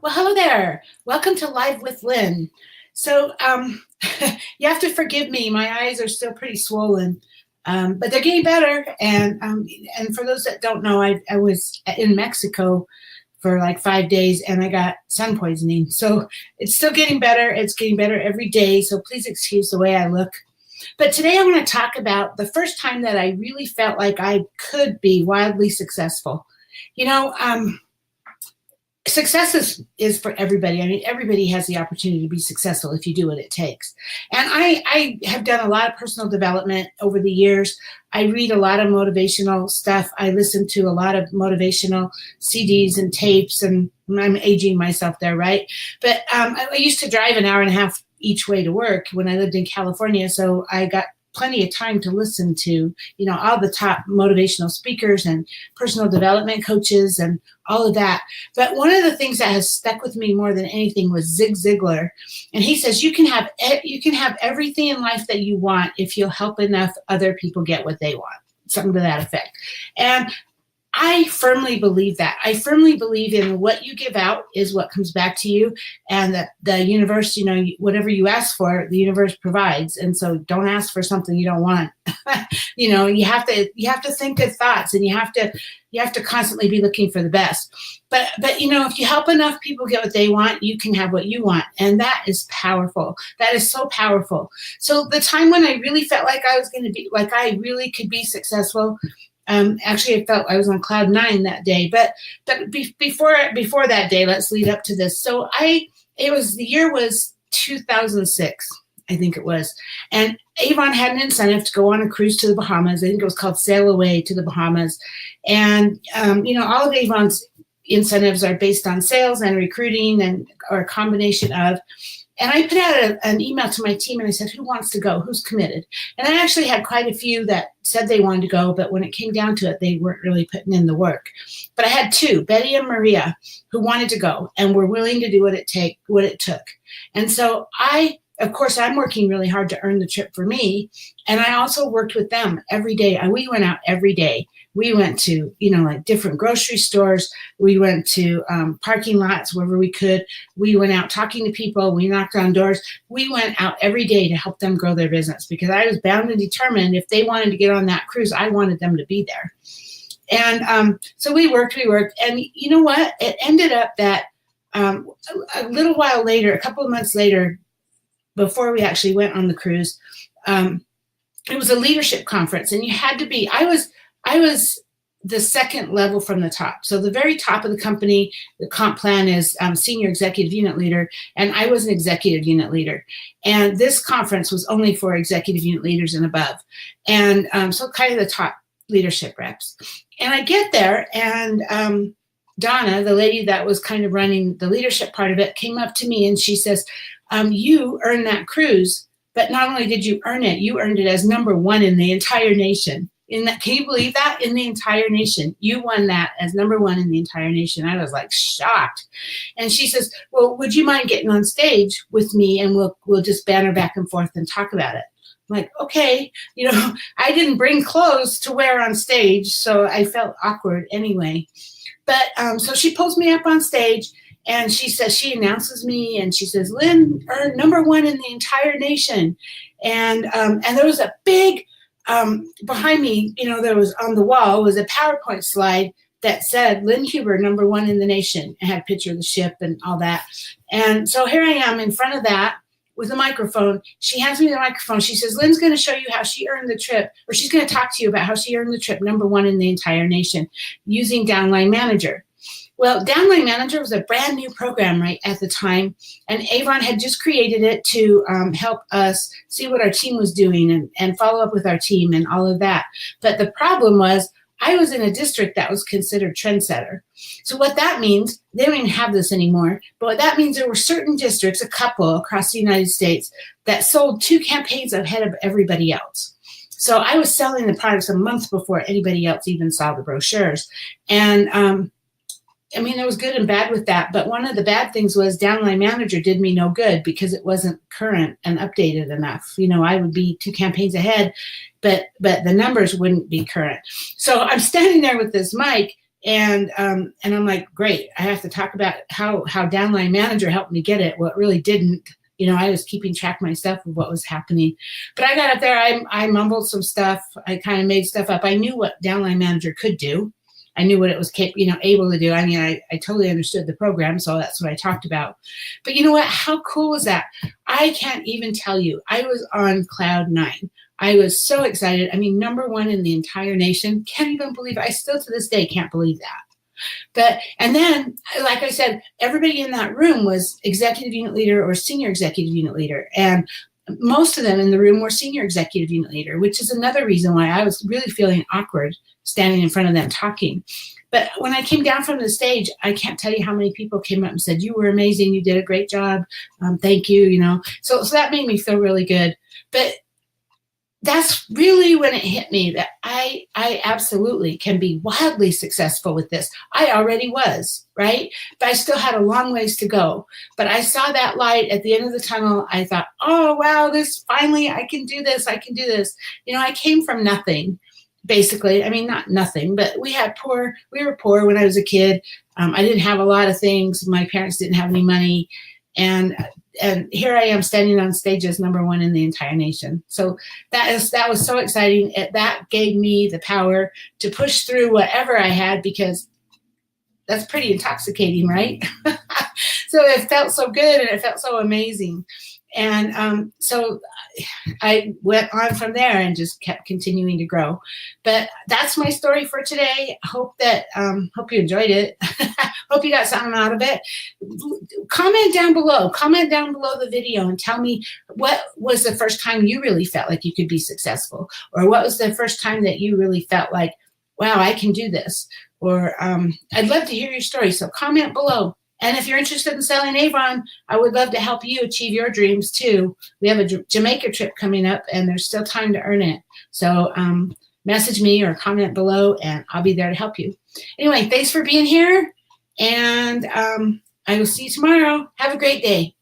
Well, hello there. Welcome to Live with Lynn. So, you have to forgive me. My eyes are still pretty swollen, but they're getting better. And for those that don't know, I was in Mexico for like 5 days, and I got sun poisoning. So it's still getting better. It's getting better every day. So please excuse the way I look. But today I want to talk about the first time that I really felt like I could be wildly successful. You know, success is for everybody. I mean, everybody has the opportunity to be successful if you do what it takes. And I have done a lot of personal development over the years. I read a lot of motivational stuff. I listen to a lot of motivational CDs and tapes, and I'm aging myself there, right? But I used to drive an hour and a half each way to work when I lived in California. So I got plenty of time to listen to, all the top motivational speakers and personal development coaches and all of that. But one of the things that has stuck with me more than anything was Zig Ziglar. And he says, you can have everything in life that you want if you'll help enough other people get what they want, something to that effect. And I firmly believe that. I firmly believe in what you give out is what comes back to you, and that the universe, whatever you ask for, the universe provides. And so don't ask for something you don't want. You have to think good thoughts, and you have to constantly be looking for the best. But if you help enough people get what they want, you can have what you want. And that is powerful. That is so powerful. So the time when I really felt like I was going to be, like I really could be successful, actually, I felt I was on cloud 9 that day. But before that day, let's lead up to this. So the year was 2006, I think it was, and Avon had an incentive to go on a cruise to the Bahamas. I think it was called Sail Away to the Bahamas, and all of Avon's incentives are based on sales and recruiting or a combination of. And I put out an email to my team, and I said, who wants to go? Who's committed? And I actually had quite a few that said they wanted to go, but when it came down to it, they weren't really putting in the work. But I had two, Betty and Maria, who wanted to go and were willing to do what it took. And so of course, I'm working really hard to earn the trip for me. And I also worked with them every day. We went out every day. We went to, like different grocery stores. We went to parking lots wherever we could. We went out talking to people. We knocked on doors. We went out every day to help them grow their business, because I was bound and determined if they wanted to get on that cruise, I wanted them to be there. And so we worked. And you know what? It ended up that a little while later, a couple of months later, before we actually went on the cruise, it was a leadership conference, and you had to be. I was the second level from the top. So the very top of the company, the comp plan is senior executive unit leader, and I was an executive unit leader. And this conference was only for executive unit leaders and above, and so kind of the top leadership reps. And I get there, and Donna, the lady that was kind of running the leadership part of it, came up to me and she says, you earned that cruise, but not only did you earn it, you earned it as number one in the entire nation. Can you believe that? In the entire nation, you won that as number one in the entire nation. I was like shocked. And she says, well, would you mind getting on stage with me, and we'll just banter back and forth and talk about it. I'm like, okay, I didn't bring clothes to wear on stage, so I felt awkward anyway. But so she pulls me up on stage, and she announces me, and she says, Lynn earned number one in the entire nation. And there was a big, behind me, there was on the wall was a PowerPoint slide that said Lynn Huber, number one in the nation, and had a picture of the ship and all that. And so here I am in front of that with a microphone. She hands me the microphone. She says, Lynn's going to show you how she earned the trip, or she's going to talk to you about how she earned the trip number one in the entire nation using Downline Manager. Well, Downline Manager was a brand new program right at the time, and Avon had just created it to help us see what our team was doing and follow up with our team and all of that. But the problem was I was in a district that was considered trendsetter. So what that means, they don't even have this anymore, but what that means, there were certain districts, a couple across the United States, that sold 2 campaigns ahead of everybody else. So I was selling the products a month before anybody else even saw the brochures. And there was good and bad with that, but one of the bad things was Downline Manager did me no good because it wasn't current and updated enough. I would be 2 campaigns ahead, but the numbers wouldn't be current. So I'm standing there with this mic And I'm like, great, I have to talk about how downline manager helped me get it. Well, it really didn't. You know, I was keeping track myself of what was happening. But I got up there, I mumbled some stuff. I kind of made stuff up. I knew what downline manager could do. I knew what it was able to do. I mean, I totally understood the program, so that's what I talked about. But you know what? How cool was that? I can't even tell you. I was on cloud 9. I was so excited. I mean, #1 in the entire nation. Can't even believe it. I still to this day can't believe that. But, and then, like I said, everybody in that room was executive unit leader or senior executive unit leader. And most of them in the room were senior executive unit leader, which is another reason why I was really feeling awkward standing in front of them talking. But when I came down from the stage, I can't tell you how many people came up and said, you were amazing. You did a great job. Thank you. You know, so that made me feel really good. But that's really when it hit me that I absolutely can be wildly successful with this. I already was, right? But I still had a long ways to go. But I saw that light at the end of the tunnel. I thought, oh, wow, finally, I can do this. I can do this. You know, I came from nothing, basically. I mean, not nothing, but we were poor when I was a kid. I didn't have a lot of things. My parents didn't have any money. And here I am standing on stage as #1 in the entire nation. So that was so exciting. That gave me the power to push through whatever I had, because that's pretty intoxicating, right? So it felt so good and it felt so amazing. And so I went on from there and just kept continuing to grow. But that's my story for today. Hope you enjoyed it. Hope you got something out of it. Comment down below the video and tell me what was the first time you really felt like you could be successful, or what was the first time that you really felt like, wow, I can do this. Or I'd love to hear your story. So comment below. And if you're interested in selling Avon, I would love to help you achieve your dreams too. We have a Jamaica trip coming up and there's still time to earn it. So message me or comment below and I'll be there to help you. Anyway, thanks for being here. And I will see you tomorrow. Have a great day.